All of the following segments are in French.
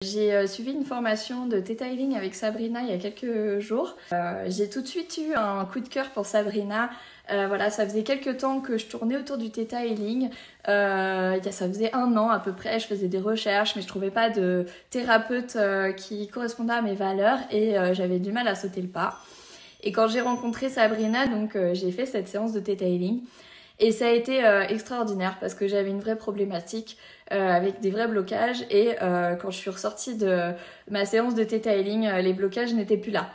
J'ai suivi une formation de Theta-Healing avec Sabrina il y a quelques jours. J'ai tout de suite eu un coup de cœur pour Sabrina. Voilà, ça faisait quelques temps que je tournais autour du Theta-Healing. Ça faisait 1 an à peu près, je faisais des recherches, mais je trouvais pas de thérapeute qui correspondait à mes valeurs et j'avais du mal à sauter le pas. Et quand j'ai rencontré Sabrina, donc j'ai fait cette séance de Theta-Healing. Et ça a été extraordinaire parce que j'avais une vraie problématique avec des vrais blocages et quand je suis ressortie de ma séance de Theta Healing, les blocages n'étaient plus là.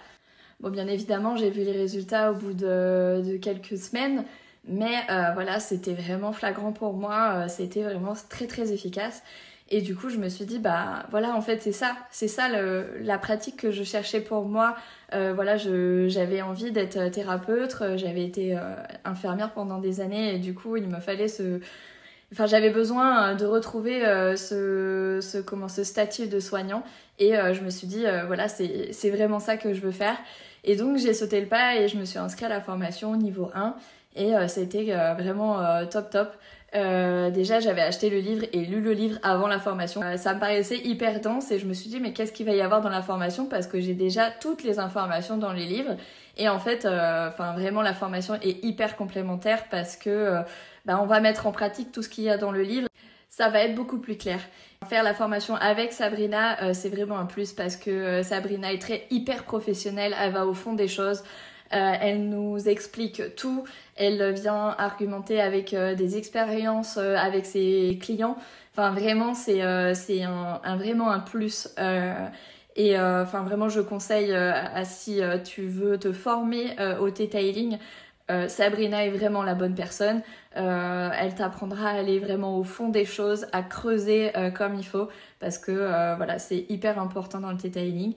Bon, bien évidemment, j'ai vu les résultats au bout de quelques semaines, mais voilà, c'était vraiment flagrant pour moi, c'était vraiment très très efficace. Et du coup, je me suis dit, bah voilà, en fait, c'est ça la pratique que je cherchais pour moi. Voilà, j'avais envie d'être thérapeute, j'avais été infirmière pendant des années et du coup, il me fallait Enfin, j'avais besoin de retrouver ce statut de soignant et je me suis dit, voilà, c'est vraiment ça que je veux faire. Et donc, j'ai sauté le pas et je me suis inscrite à la formation niveau 1 et c'était vraiment top top. Déjà, j'avais acheté le livre et lu le livre avant la formation. Ça me paraissait hyper dense et je me suis dit, mais qu'est-ce qu'il va y avoir dans la formation? Parce que j'ai déjà toutes les informations dans les livres. Et en fait, vraiment, la formation est hyper complémentaire parce que on va mettre en pratique tout ce qu'il y a dans le livre. Ça va être beaucoup plus clair. Faire la formation avec Sabrina, c'est vraiment un plus parce que Sabrina est hyper professionnelle, elle va au fond des choses. Elle nous explique tout, elle vient argumenter avec des expériences avec ses clients. Enfin vraiment c'est vraiment un plus. Vraiment je conseille si tu veux te former au Theta Healing, Sabrina est vraiment la bonne personne. Elle t'apprendra à aller vraiment au fond des choses, à creuser comme il faut parce que voilà, c'est hyper important dans le Theta Healing.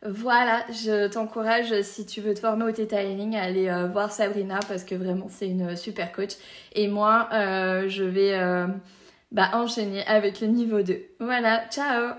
Voilà, je t'encourage si tu veux te former au Theta Healing à aller voir Sabrina parce que vraiment c'est une super coach. Et moi, je vais enchaîner avec le niveau 2. Voilà, ciao!